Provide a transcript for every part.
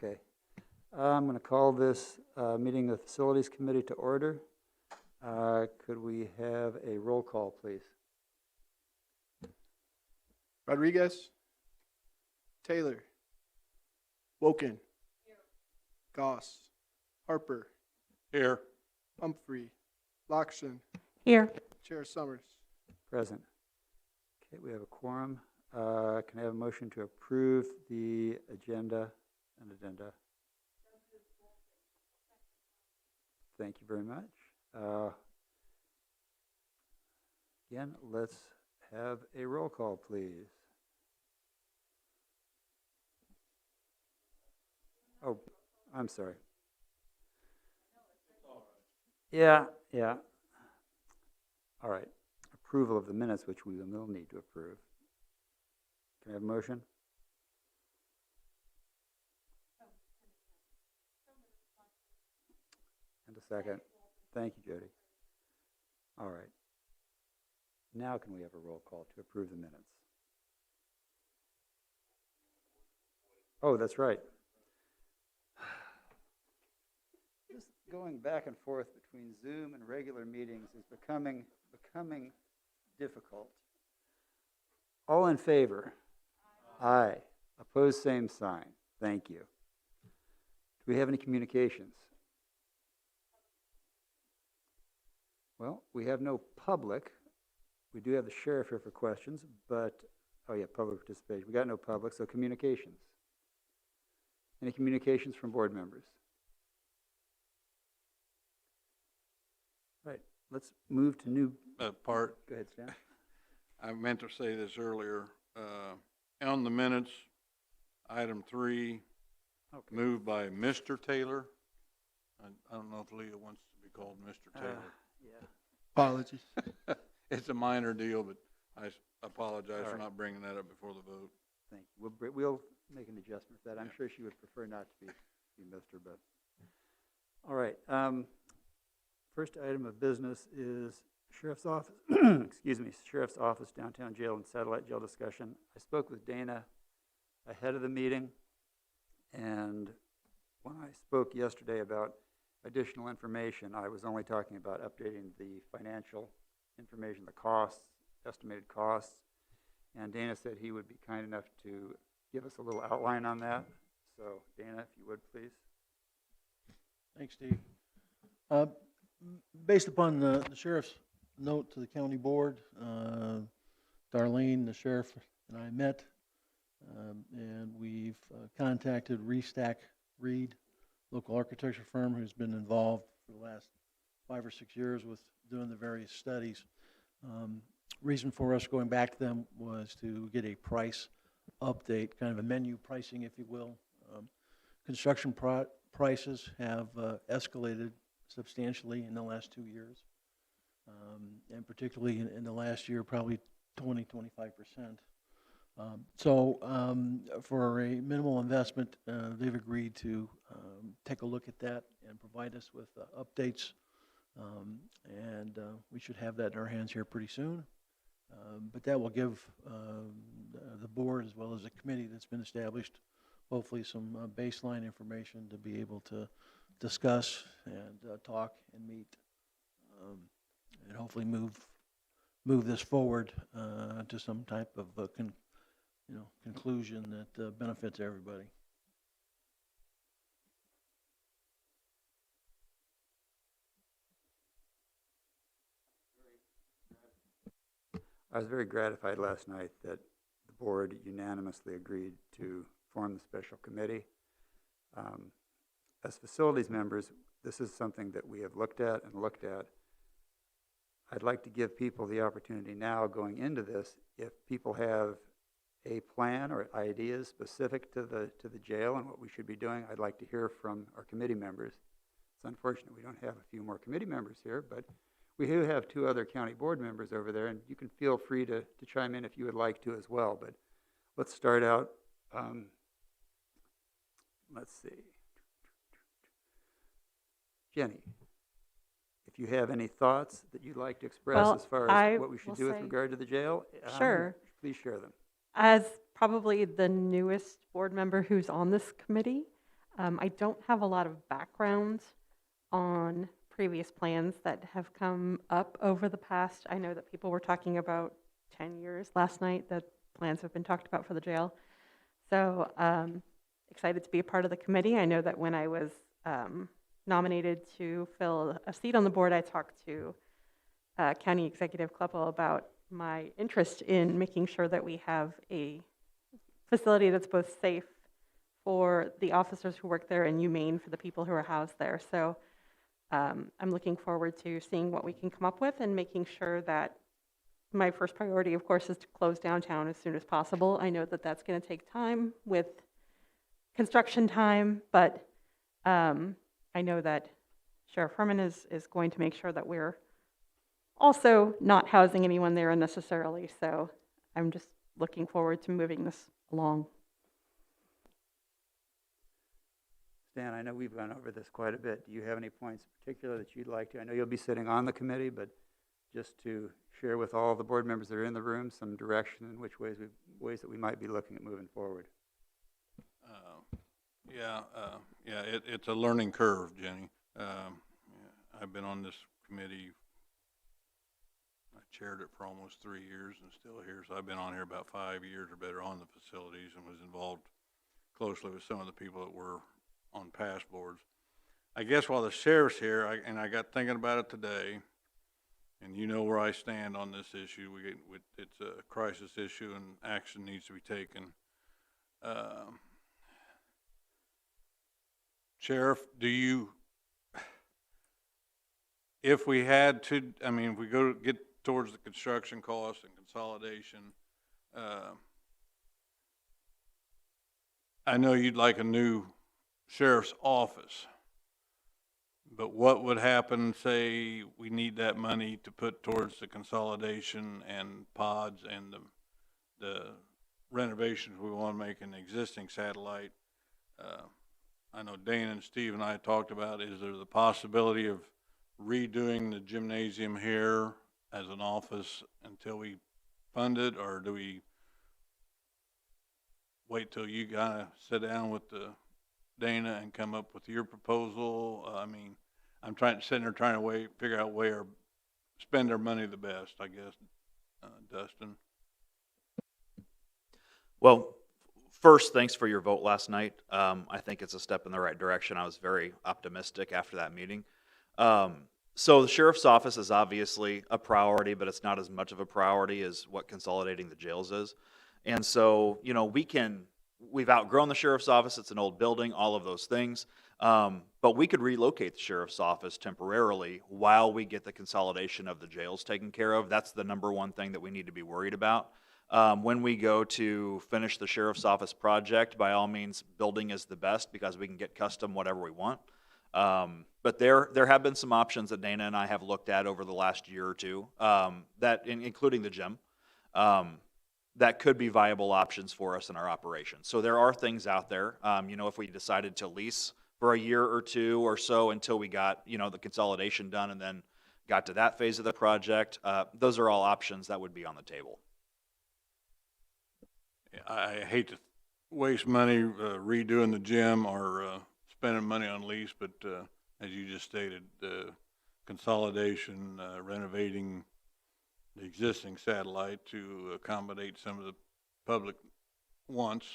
Okay. I'm going to call this meeting of the Facilities Committee to order. Could we have a roll call, please? Rodriguez, Taylor, Woken, Goss, Harper, Here. Humphrey, Lockshin, Here. Chair Summers. Present. Okay, we have a quorum. Can I have a motion to approve the agenda and addenda? Thank you very much. Again, let's have a roll call, please. Oh, I'm sorry. Yeah. All right. Approval of the minutes, which we will need to approve. Can I have a motion? And a second. Thank you, Jody. All right. Now can we have a roll call to approve the minutes? Oh, that's right. This going back and forth between Zoom and regular meetings is becoming difficult. All in favor? Aye. Opposed, same sign. Thank you. Do we have any communications? Well, we have no public. We do have the sheriff here for questions, but, oh yeah, public participation. We got no public, so communications. Any communications from board members? Right, let's move to new. Part, Go ahead, Stan. I meant to say this earlier. On the minutes, item 3, Okay. moved by Mr. Taylor. I don't know if Leah wants to be called Mr. Taylor. Yeah. Apologies. It's a minor deal, but I apologize All for right. not bringing that up before the vote. Thank you. We'll make an adjustment for that. I'm Yeah. sure she would prefer not to be Mr., but. All right. First item of business is Sheriff's Office, excuse me, Sheriff's Office, Downtown Jail and Satellite Jail discussion. I spoke with Dana ahead of the meeting, and when I spoke yesterday about additional information, I was only talking about updating the financial information, the costs, estimated costs, and Dana said he would be kind enough to give us a little outline on that. So, Dana, if you would, please. Thanks, Steve. Based upon the sheriff's note to the county board, Darlene, the sheriff, and I met, and we've contacted Restack Reed, local architecture firm who's been involved for the last 5 or 6 years with doing the various studies. Reason for us going back to them was to get a price update, kind of a menu pricing, if you will. Construction prices have escalated substantially in the last 2 years, and particularly in the last year, probably 20–25%. For a minimal investment, they've agreed to take a look at that and provide us with updates, and we should have that in our hands here pretty soon. But that will give the board, as well as the committee that's been established, hopefully some baseline information to be able to discuss and talk and meet, and hopefully move this forward to some type of conclusion that benefits everybody. I was very gratified last night that the board unanimously agreed to form the special committee. As facilities members, this is something that we have looked at. I'd like to give people the opportunity now going into this, if people have a plan or ideas specific to the jail and what we should be doing, I'd like to hear from our committee members. It's unfortunate we don't have a few more committee members here, but we do have 2 other county board members over there, and you can feel free to chime in if you would like to as well. But let's start out. Let's see. Jenny, if you have any thoughts that you'd like to express Well, as far I as what we should will do with say- regard to the jail, Sure. Please share them. As probably the newest board member who's on this committee, I don't have a lot of background on previous plans that have come up over the past. I know that people were talking about 10 years last night that plans have been talked about for the jail. So excited to be a part of the committee. I know that when I was nominated to fill a seat on the board, I talked to County Executive Kleppel about my interest in making sure that we have a facility that's both safe for the officers who work there and humane for the people who are housed there. So I'm looking forward to seeing what we can come up with and making sure that my first priority, of course, is to close downtown as soon as possible. I know that that's going to take time with construction time, but I know that Sheriff Herman is going to make sure that we're also not housing anyone there unnecessarily. So I'm just looking forward to moving this along. Stan, I know we've gone over this quite a bit. Do you have any points in particular that you'd like to? I know you'll be sitting on the committee, but just to share with all the board members that are in the room some direction in which ways that we might be looking at moving forward. It's a learning curve, Jenny. I've been on this committee. I chaired it for almost 3 years and still here. So I've been on here about 5 years or better on the facilities and was involved closely with some of the people that were on past boards. I guess while the sheriff's here, I got thinking about it today, and you know where I stand on this issue. It's a crisis issue and action needs to be taken. Sheriff, if we had to, if we get towards the construction costs and consolidation, I know you'd like a new sheriff's office, but what would happen, say, we need that money to put towards the consolidation and pods and the renovations we want to make in the existing satellite? I know Dana and Steve and I talked about, is there the possibility of redoing the gymnasium here as an office until we fund it, or do we wait till you kind of sit down with Dana and come up with your proposal? I'm trying to figure out where spend our money the best, I guess. Dustin. Well, first, thanks for your vote last night. I think it's a step in the right direction. I was very optimistic after that meeting. So the sheriff's office is obviously a priority, but it's not as much of a priority as what consolidating the jails is. And so, we've outgrown the sheriff's office. It's an old building, all of those things. But we could relocate the sheriff's office temporarily while we get the consolidation of the jails taken care of. That's the number one thing that we need to be worried about. When we go to finish the sheriff's office project, by all means, building is the best because we can get custom whatever we want. But there have been some options that Dana and I have looked at over the last year or two, including the gym, that could be viable options for us in our operation. So there are things out there. If we decided to lease for a year or two or so until we got, the consolidation done and then got to that phase of the project, those are all options that would be on the table. I hate to waste money redoing the gym or spending money on lease, but as you just stated, consolidation, renovating the existing satellite to accommodate some of the public wants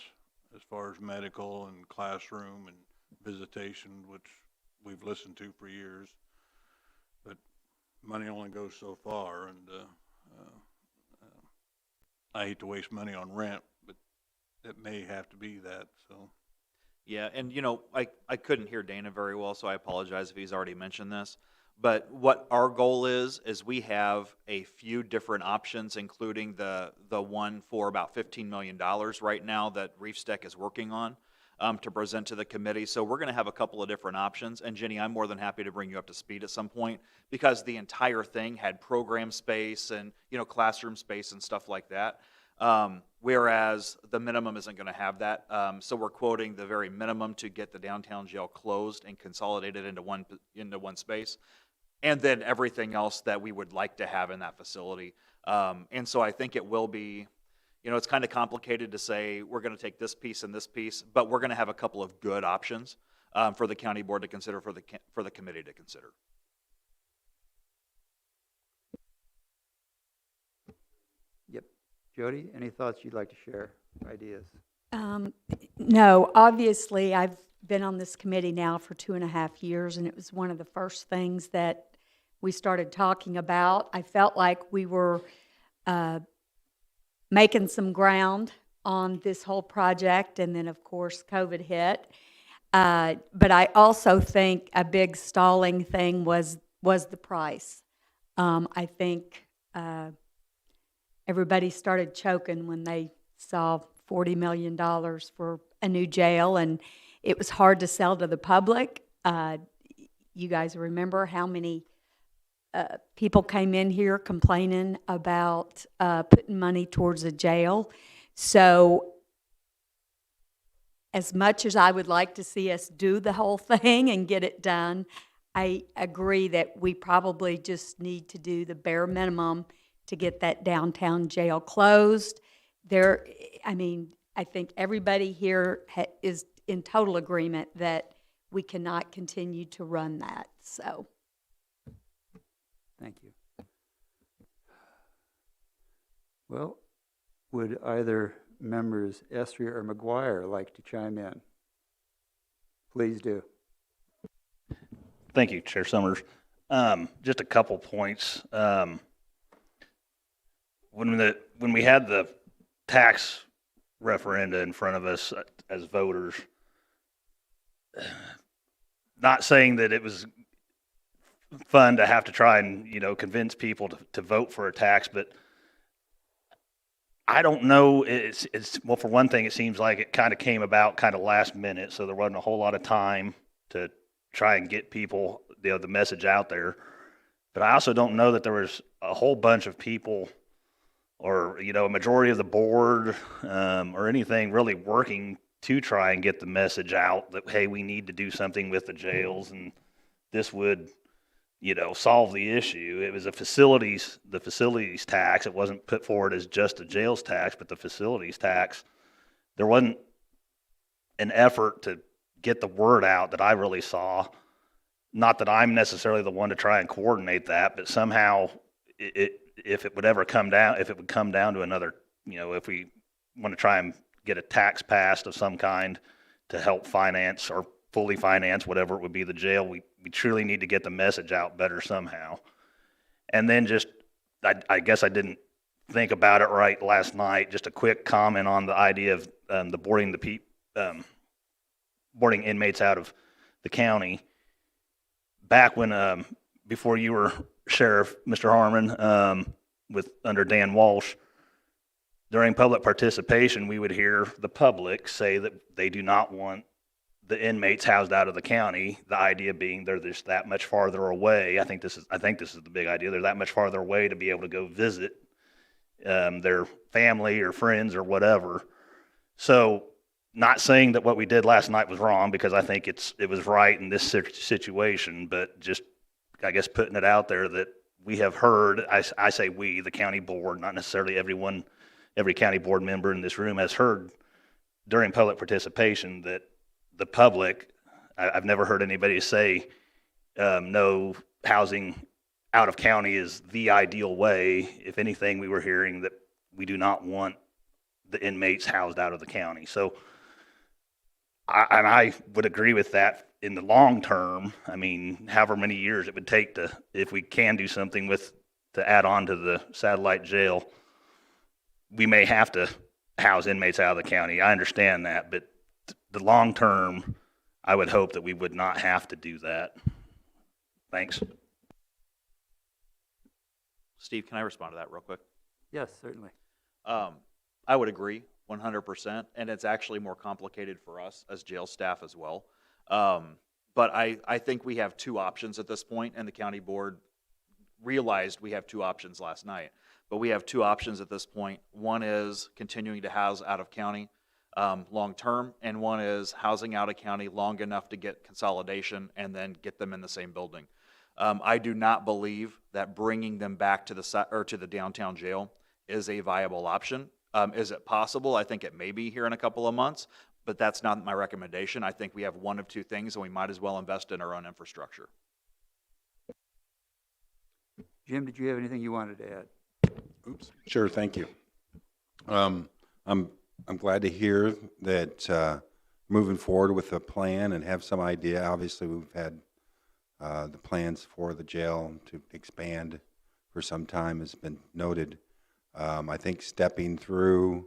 as far as medical and classroom and visitation, which we've listened to for years. But money only goes so far, and I hate to waste money on rent, but it may have to be that, so. Yeah, and I couldn't hear Dana very well, so I apologize if he's already mentioned this. But what our goal is we have a few different options, including the one for about $15 million right now that ReefStech is working on to present to the committee. So we're going to have a couple of different options. And Jenny, I'm more than happy to bring you up to speed at some point because the entire thing had program space and classroom space and stuff like that. Whereas the minimum isn't going to have that. So we're quoting the very minimum to get the downtown jail closed and consolidated into one space, and then everything else that we would like to have in that facility. And so I think it will be, it's kind of complicated to say we're going to take this piece and this piece, but we're going to have a couple of good options. for the county board to consider, for the committee to consider. Yep. Jody, any thoughts you'd like to share, ideas? No, obviously, I've been on this committee now for 2.5 years, and it was one of the first things that we started talking about. I felt like we were making some ground on this whole project, and then, of course, COVID hit. But I also think a big stalling thing was the price. I think everybody started choking when they saw $40 million for a new jail, and it was hard to sell to the public. You guys remember how many people came in here complaining about putting money towards a jail. So as much as I would like to see us do the whole thing and get it done, I agree that we probably just need to do the bare minimum to get that downtown jail closed. I think everybody here is in total agreement that we cannot continue to run that, so. Thank you. Well, would either members Estria or McGuire like to chime in? Please do. Thank you, Chair Summers. Just a couple points. When we had the tax referenda in front of us as voters, not saying that it was fun to have to try and, convince people to vote for a tax, but I don't know. Well, for one thing, it seems like it kind of came about kind of last minute, so there wasn't a whole lot of time to try and get people, the message out there. But I also don't know that there was a whole bunch of people or, a majority of the board or anything really working to try and get the message out that, hey, we need to do something with the jails, and this would, solve the issue. It was the facilities tax. It wasn't put forward as just a jails tax, but the facilities tax. There wasn't an effort to get the word out that I really saw. Not that I'm necessarily the one to try and coordinate that, but somehow if it would come down to another, if we want to try and get a tax passed of some kind to help finance or fully finance whatever it would be the jail, we truly need to get the message out better somehow. And then I guess I didn't think about it right last night. Just a quick comment on the idea of the boarding inmates out of the county. Back when, before you were sheriff, Mr. Harmon, under Dan Walsh, during public participation, we would hear the public say that they do not want the inmates housed out of the county. The idea being they're just that much farther away. I think this is the big idea. They're that much farther away to be able to go visit their family or friends or whatever. So, not saying that what we did last night was wrong, because I think it was right in this situation, but just, I guess, putting it out there that we have heard, I say we, the county board, not necessarily every county board member in this room has heard during public participation that the public, I've never heard anybody say no, housing out of county is the ideal way. If anything, we were hearing that we do not want the inmates housed out of the county. So, I would agree with that in the long term. I mean, however many years it would take if we can do something to add on to the satellite jail, we may have to house inmates out of the county. I understand that, but the long term, I would hope that we would not have to do that. Thanks. Steve, can I respond to that real quick? Yes, certainly. I would agree 100%, and it's actually more complicated for us as jail staff as well. But I think we have two options at this point, and the county board realized we have two options last night. But we have two options at this point. One is continuing to house out of county long term, and one is housing out of county long enough to get consolidation and then get them in the same building. I do not believe that bringing them back to the downtown jail is a viable option. Is it possible? I think it may be here in a couple of months, but that's not my recommendation. I think we have one of two things, and we might as well invest in our own infrastructure. Jim, did you have anything you wanted to add? Oops. Sure, thank you. I'm glad to hear that moving forward with a plan and have some idea. Obviously, we've had the plans for the jail to expand for some time has been noted. I think stepping through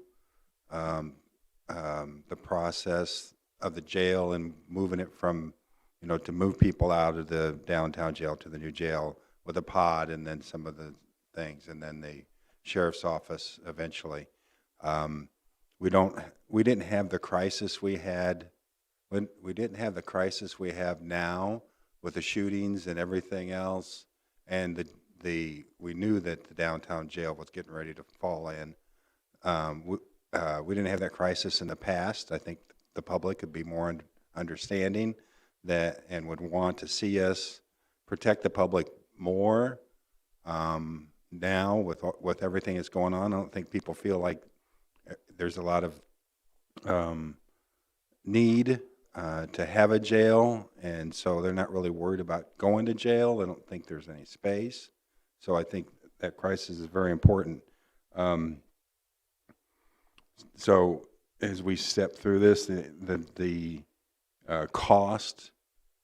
the process of the jail and moving it from, to move people out of the downtown jail to the new jail with a pod and then some of the things, and then the sheriff's office eventually. We didn't have the crisis we had when we didn't have the crisis we have now with the shootings and everything else, and we knew that the downtown jail was getting ready to fall in. We didn't have that crisis in the past. I think the public could be more understanding that and would want to see us protect the public more. Now with everything that's going on, I don't think people feel like there's a lot of need to have a jail, and so they're not really worried about going to jail. They don't think there's any space. So I think that crisis is very important. So as we step through this, the cost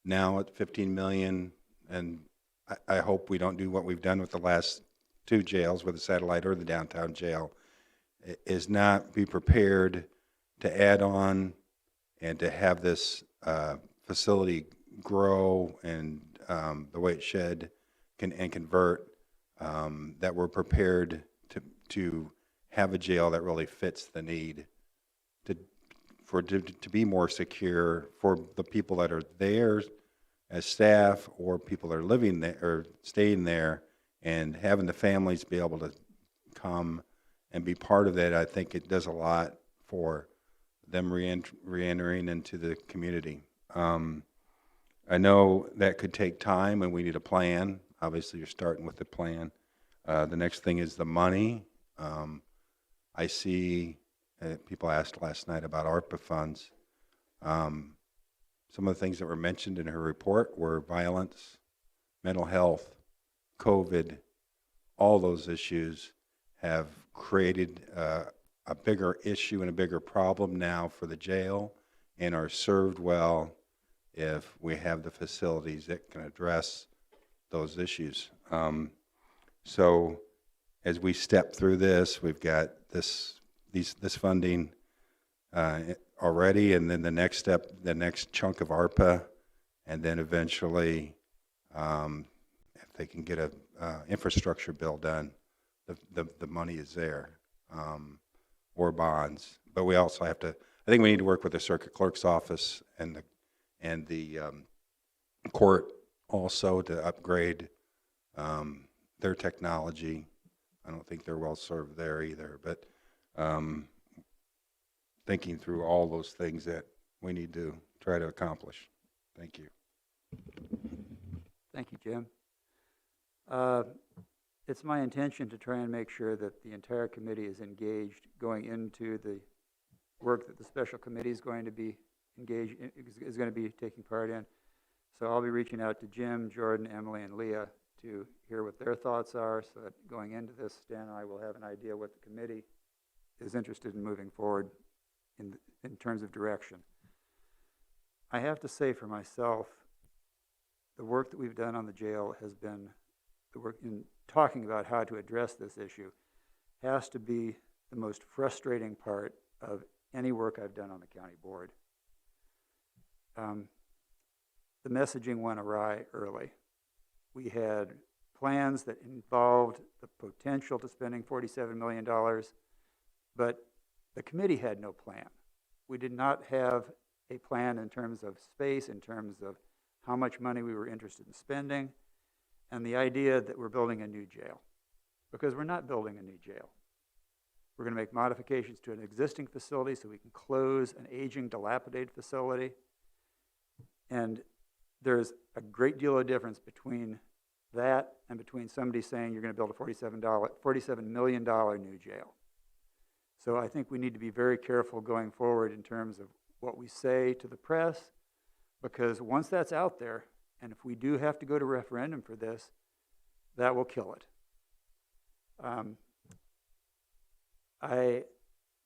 now at $15 million, and I hope we don't do what we've done with the last two jails, with the satellite or the downtown jail, is not be prepared to add on and to have this facility grow and the way it should and convert, that we're prepared to have a jail that really fits the need to be more secure for the people that are there as staff or people that are living there or staying there, and having the families be able to come and be part of that. I think it does a lot for them re-entering into the community. I know that could take time, and we need a plan. Obviously, you're starting with the plan. The next thing is the money. I see people asked last night about ARPA funds. Some of the things that were mentioned in her report were violence, mental health, COVID. All those issues have created a bigger issue and a bigger problem now for the jail, and are served well if we have the facilities that can address those issues. So as we step through this, we've got this funding already, and then the next step, the next chunk of ARPA, and then eventually, if they can get a infrastructure bill done, the money is there, or bonds. But we also have to, I think we need to work with the circuit clerk's office and the court also to upgrade their technology. I don't think they're well served there either, but thinking through all those things that we need to try to accomplish. Thank you. Thank you, Jim. It's my intention to try and make sure that the entire committee is engaged going into the work that the special committee is going to be engaged in, is going to be taking part in. So I'll be reaching out to Jim, Jordan, Emily, and Leah to hear what their thoughts are, so that going into this, Stan and I will have an idea what the committee is interested in moving forward in terms of direction. I have to say for myself, the work that we've done on the jail has been, the work in talking about how to address this issue has to be the most frustrating part of any work I've done on the county board. The messaging went awry early. We had plans that involved the potential to spending $47 million, but the committee had no plan. We did not have a plan in terms of space, in terms of how much money we were interested in spending, and the idea that we're building a new jail. Because we're not building a new jail. We're going to make modifications to an existing facility so we can close an aging, dilapidated facility. And there's a great deal of difference between that and between somebody saying you're going to build a $47 million new jail. So I think we need to be very careful going forward in terms of what we say to the press, because once that's out there, and if we do have to go to referendum for this, that will kill it. I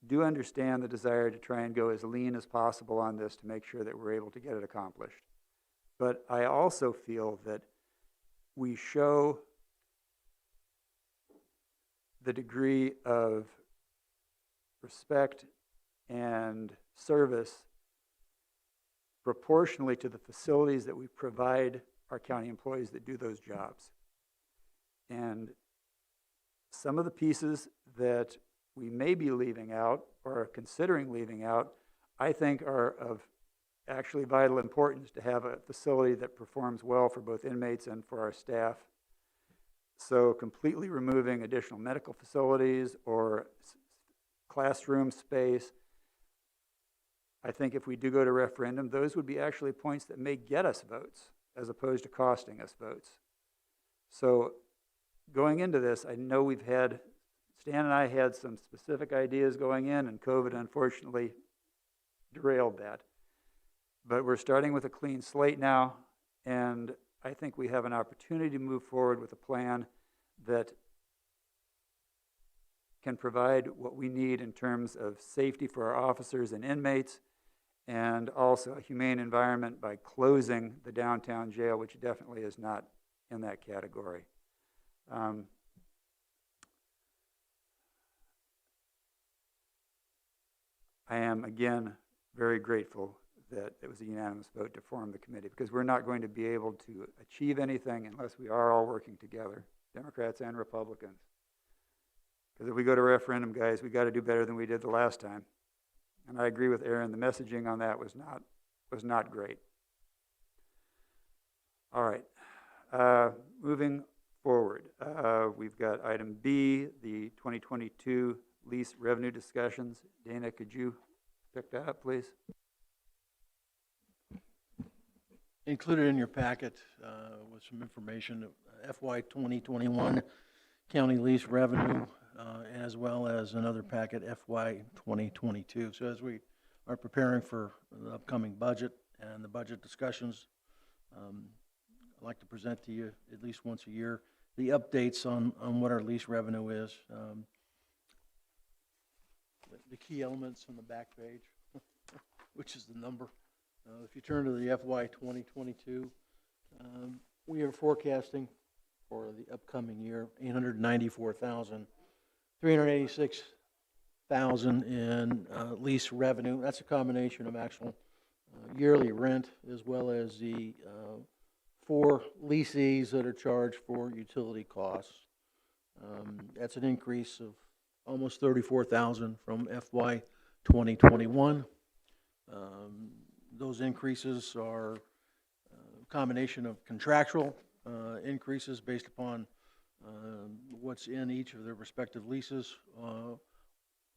do understand the desire to try and go as lean as possible on this to make sure that we're able to get it accomplished. But I also feel that we show the degree of respect and service proportionally to the facilities that we provide our county employees that do those jobs. And some of the pieces that we may be leaving out or are considering leaving out, I think are of actually vital importance to have a facility that performs well for both inmates and for our staff. So completely removing additional medical facilities or classroom space, I think if we do go to referendum, those would be actually points that may get us votes as opposed to costing us votes. So going into this, I know Stan and I had some specific ideas going in, and COVID unfortunately derailed that. But we're starting with a clean slate now, and I think we have an opportunity to move forward with a plan that can provide what we need in terms of safety for our officers and inmates, and also a humane environment by closing the downtown jail, which definitely is not in that category. I am, again, very grateful that it was a unanimous vote to form the committee, because we're not going to be able to achieve anything unless we are all working together, Democrats and Republicans. Because if we go to referendum, guys, we got to do better than we did the last time. And I agree with Aaron, the messaging on that was not great. All right, moving forward, we've got item B, the 2022 lease revenue discussions. Dana, could you pick that up, please? Included in your packet was some information, FY 2021 county lease revenue, as well as another packet, FY 2022. So as we are preparing for the upcoming budget and the budget discussions, I'd like to present to you at least once a year the updates on what our lease revenue is. The key elements on the back page, which is the number. If you turn to the FY 2022, we are forecasting for the upcoming year $894,386,000 in lease revenue. That's a combination of actual yearly rent as well as the 4 leasees that are charged for utility costs. That's an increase of almost $34,000 from FY 2021. Those increases are a combination of contractual increases based upon what's in each of their respective leases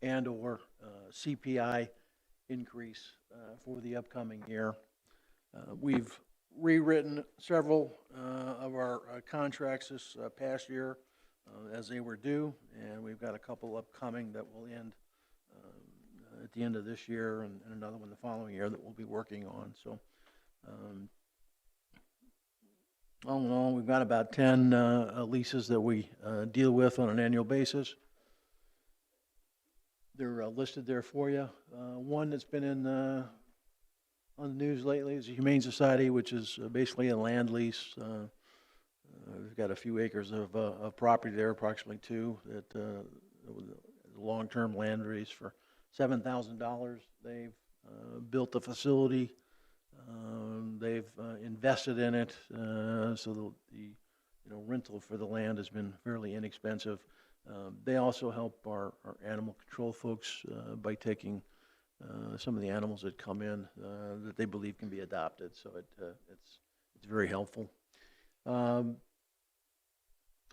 and or CPI increase for the upcoming year. We've rewritten several of our contracts this past year as they were due, and we've got a couple upcoming that will end at the end of this year and another one the following year that we'll be working on. So all in all, we've got about 10 leases that we deal with on an annual basis. They're listed there for you. One that's been in on the news lately is the Humane Society, which is basically a land lease. We've got a few acres of property there, approximately 2, that long-term land lease for $7,000. They've built the facility. They've invested in it, so the rental for the land has been fairly inexpensive. They also help our animal control folks by taking some of the animals that come in that they believe can be adopted. So it's very helpful.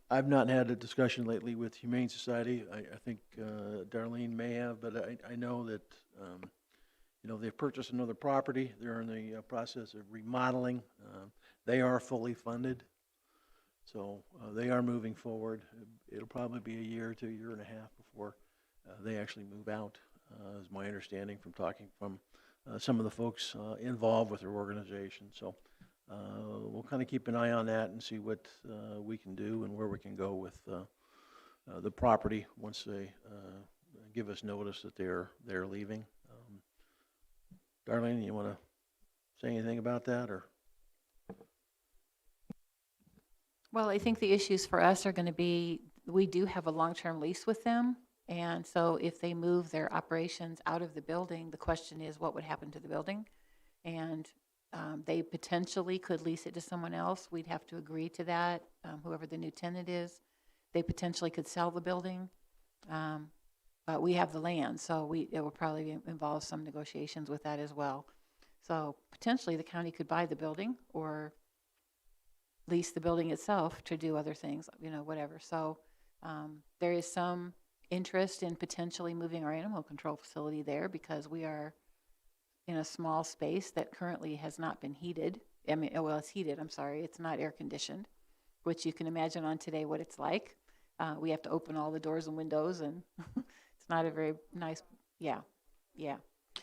I've not had a discussion lately with Humane Society. I think Darlene may have, but I know that they've purchased another property. They're in the process of remodeling. They are fully funded, so they are moving forward. It'll probably be a year to a year and a half before they actually move out, is my understanding from talking from some of the folks involved with their organization. So we'll kind of keep an eye on that and see what we can do and where we can go with the property once they give us notice that they're leaving. Darlene, you want to say anything about that, or? Well, I think the issues for us are going to be, we do have a long-term lease with them. And so if they move their operations out of the building, the question is what would happen to the building? And they potentially could lease it to someone else. We'd have to agree to that, whoever the new tenant is. They potentially could sell the building. But we have the land, so it will probably involve some negotiations with that as well. So potentially the county could buy the building or lease the building itself to do other things, whatever. So there is some interest in potentially moving our animal control facility there because we are in a small space that currently has not been heated. I mean, well, it's heated, I'm sorry. It's not air conditioned, which you can imagine on today what it's like. We have to open all the doors and windows, and it's not a very nice, yeah.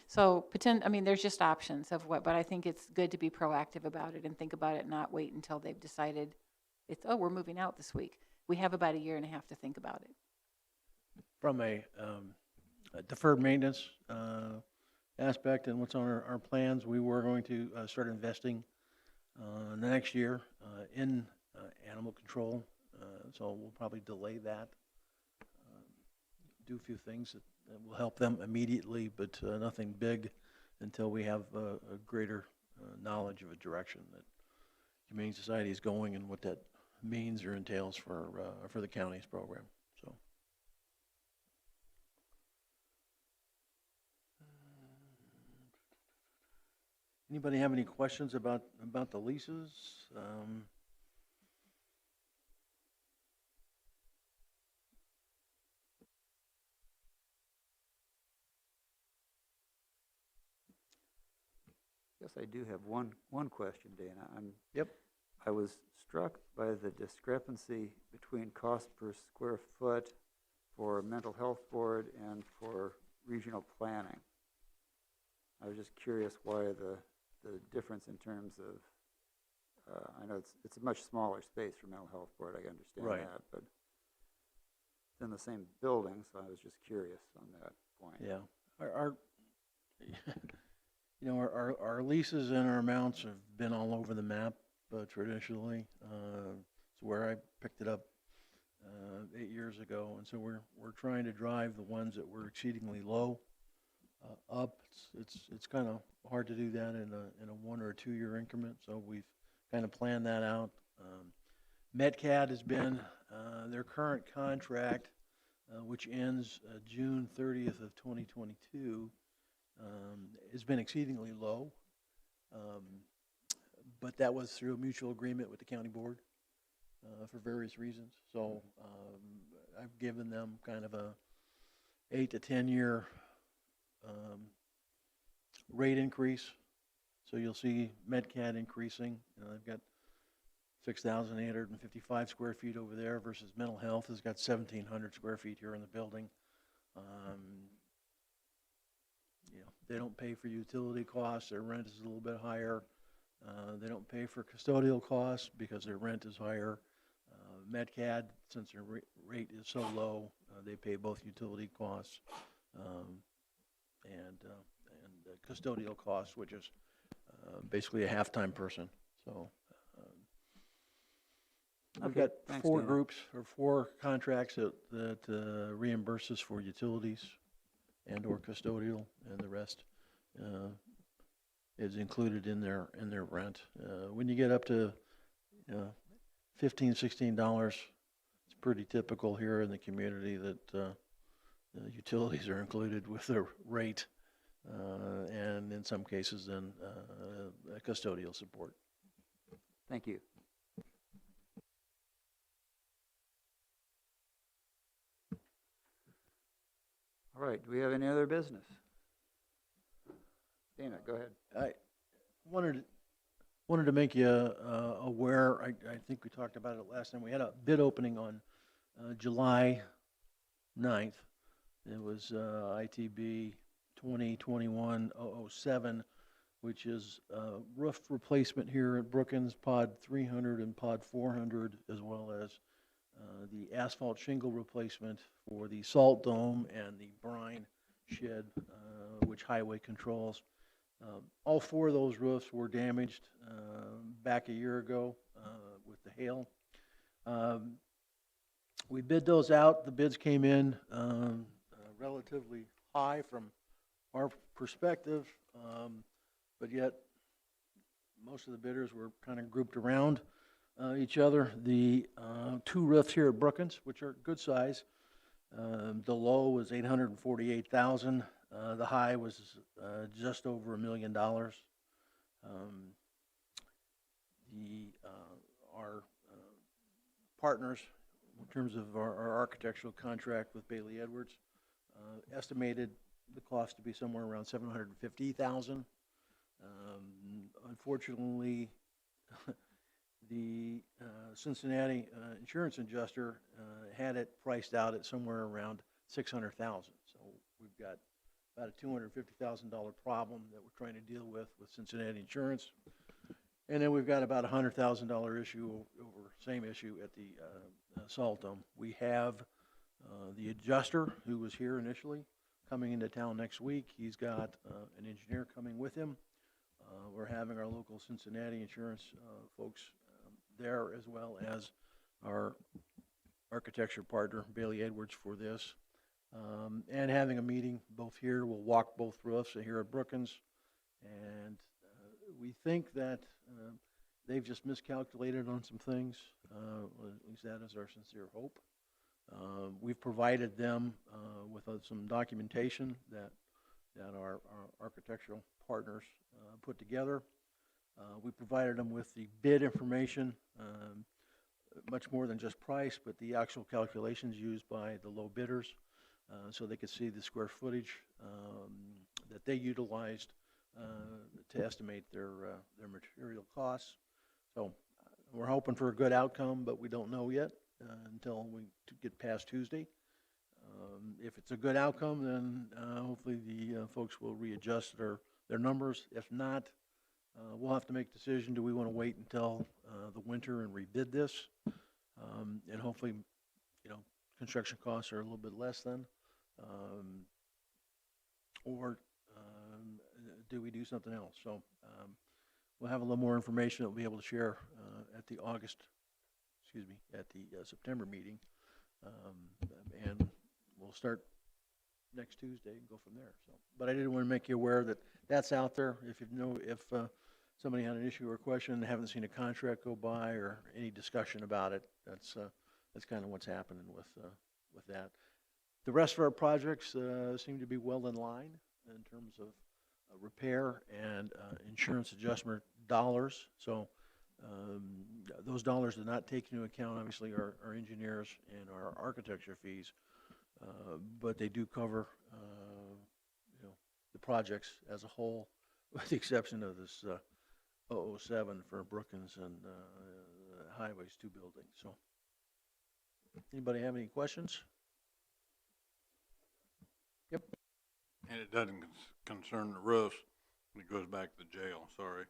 So there's just options of what, but I think it's good to be proactive about it and think about it, not wait until they've decided we're moving out this week. We have about a year and a half to think about it. From a deferred maintenance aspect and what's on our plans, we were going to start investing the next year in animal control. So we'll probably delay that, do a few things that will help them immediately, but nothing big until we have a greater knowledge of a direction that Humane Society is going and what that means or entails for the county's program. So. Anybody have any questions about the leases? Yes, I do have one question, Dana. Yep. I was struck by the discrepancy between cost per square foot for mental health board and for regional planning. I was just curious why the difference in terms of, I know it's a much smaller space for mental health board, I understand Right. that, but it's in the same building, so I was just curious on that point. Yeah. Our leases and our amounts have been all over the map traditionally. It's where I picked it up 8 years ago, and so we're trying to drive the ones that were exceedingly low up. It's kind of hard to do that in a 1 or 2 year increment, so we've kind of planned that out. MedCat has been their current contract, which ends June 30th of 2022. Has been exceedingly low, but that was through a mutual agreement with the county board for various reasons. So I've given them kind of a 8 to 10 year rate increase. So you'll see MedCat increasing. They've got 6,855 square feet over there versus mental health has got 1,700 square feet here in the building. They don't pay for utility costs. Their rent is a little bit higher. They don't pay for custodial costs because their rent is higher. MedCat, since their rate is so low, they pay both utility costs and custodial costs, which is basically a half-time person. So I've got Thanks, four Dana. groups or 4 contracts that reimburse us for utilities and or custodial, and the rest is included in their rent. When you get up to $15, $16, it's pretty typical here in the community that utilities are included with the rate, and in some cases then custodial support. Thank you. All right, do we have any other business? Dana, go ahead. I wanted to make you aware, I think we talked about it last time, we had a bid opening on July 9th. It was ITB 2021-007, which is roof replacement here at Brookins, Pod 300 and Pod 400, as well as the asphalt shingle replacement for the salt dome and the brine shed, which highway controls. All 4 of those roofs were damaged back a year ago with the hail. We bid those out. The bids came in relatively high from our perspective, but yet most of the bidders were kind of grouped around each other. The 2 roofs here at Brookins, which are good size, the low was $848,000. The high was just over $1 million. Our partners, in terms of our architectural contract with Bailey Edwards, estimated the cost to be somewhere around $750,000. Unfortunately, the Cincinnati insurance adjuster had it priced out at somewhere around $600,000. So we've got about a $250,000 problem that we're trying to deal with Cincinnati insurance. And then we've got about a $100,000 issue over same issue at the salt dome. We have the adjuster who was here initially coming into town next week. He's got an engineer coming with him. We're having our local Cincinnati insurance folks there, as well as our architecture partner, Bailey Edwards, for this. And having a meeting both here. We'll walk both roofs here at Brookins. And we think that they've just miscalculated on some things. At least that is our sincere hope. We've provided them with some documentation that our architectural partners put together. We provided them with the bid information, much more than just price, but the actual calculations used by the low bidders, so they could see the square footage that they utilized to estimate their material costs. So we're hoping for a good outcome, but we don't know yet until we get past Tuesday. If it's a good outcome, then hopefully the folks will readjust their numbers. If not, we'll have to make a decision. Do we want to wait until the winter and rebid this? And hopefully, construction costs are a little bit less then. Or do we do something else? So we'll have a little more information that we'll be able to share at the September meeting. And we'll start next Tuesday and go from there. So, but I did want to make you aware that that's out there. If somebody had an issue or a question and haven't seen a contract go by or any discussion about it, that's kind of what's happening with that. The rest of our projects seem to be well in line in terms of repair and insurance adjustment dollars. So those dollars do not take into account, obviously, our engineers and our architecture fees, but they do cover the projects as a whole, with the exception of this 007 for Brookins and Highways 2 building. So anybody have any questions? Yep. And it doesn't concern the roofs. It goes back to the jail, sorry.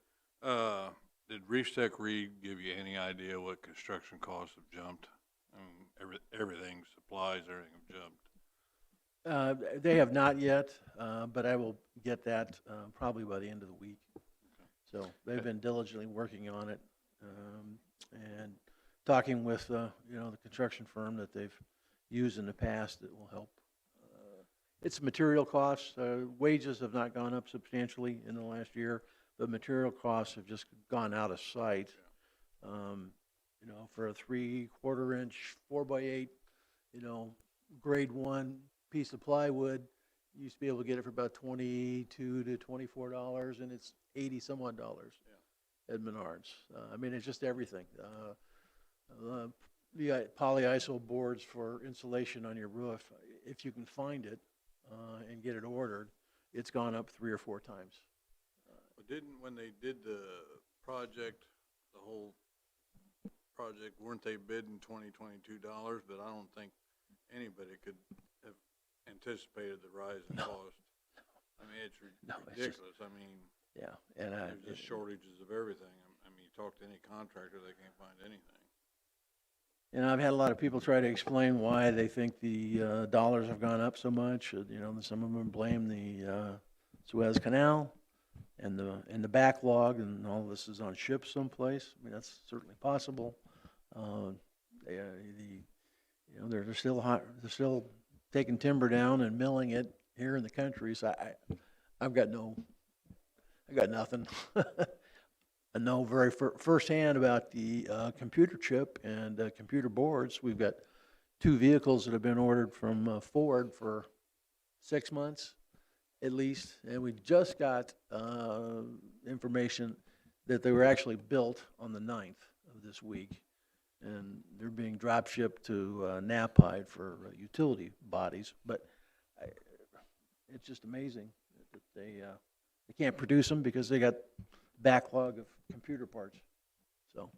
Did Reef Tech Reed give you any idea what construction costs have jumped? Everything, supplies, everything have jumped. They have not yet, but I will get that probably by the end of the week. Okay. So they've been diligently working on it and talking with the construction firm that they've used in the past that will help. It's material costs. Wages have not gone up substantially in the last year, but material costs have just gone out of sight. For a 3/4 inch 4x8, grade 1 piece of plywood, you used to be able to get it for about $22 to $24, and it's $80 some odd at Menards. It's just everything. The polyiso boards for insulation on your roof, if you can find it and get it ordered, it's gone up 3 or 4 times. But when they did the project, the whole project, weren't they bidding $22, but I don't think anybody could have anticipated the rise in cost. I mean, it's No, it's just- ridiculous. I mean, Yeah, and there's just shortages of everything. I mean, you talk to any contractor, they can't find anything. and I've had a lot of people try to explain why they think the dollars have gone up so much. You know, some of them blame the Suez Canal and the backlog, and all this is on ships someplace. I mean, that's certainly possible. They're still they're still taking timber down and milling it here in the country. So I've got nothing. I know very firsthand about the computer chip and computer boards. We've got 2 vehicles that have been ordered from Ford for 6 months at least, and we just got information that they were actually built on the 9th of this week, and they're being drop shipped to Knapheide for utility bodies. But it's just amazing that they can't produce them because they got backlog of computer parts. So,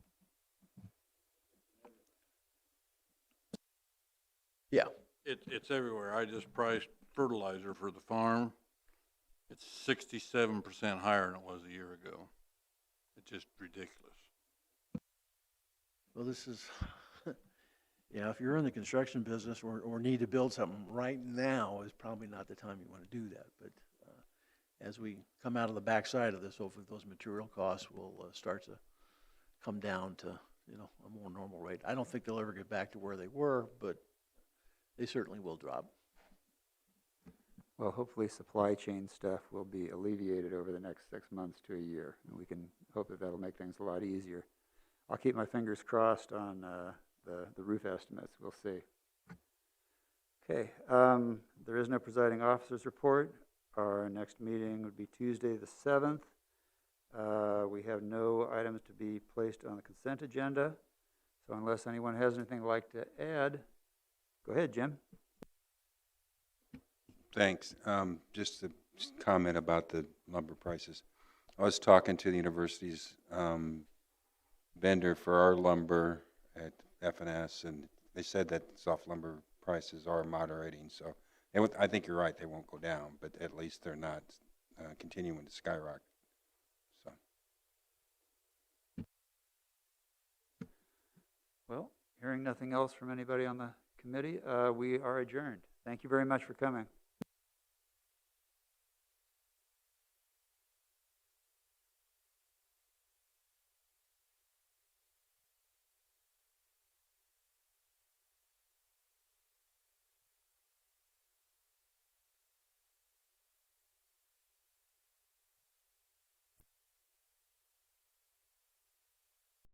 yeah. It's everywhere. I just priced fertilizer for the farm. It's 67% higher than it was a year ago. It's just ridiculous. Well, this is, yeah, if you're in the construction business or need to build something right now is probably not the time you want to do that. But as we come out of the backside of this, hopefully those material costs will start to come down to, a more normal rate. I don't think they'll ever get back to where they were, but they certainly will drop. Well, hopefully supply chain stuff will be alleviated over the next 6 months to a year, and we can hope that that'll make things a lot easier. I'll keep my fingers crossed on the roof estimates. We'll see. Okay, there is no presiding officer's report. Our next meeting would be Tuesday the 7th. We have no items to be placed on the consent agenda. So unless anyone has anything they'd like to add, go ahead, Jim. Thanks. Just a comment about the lumber prices. I was talking to the university's vendor for our lumber at FNS, and they said that soft lumber prices are moderating. So I think you're right, they won't go down, but at least they're not continuing to skyrocket. So. Well, hearing nothing else from anybody on the committee, we are adjourned. Thank you very much for coming.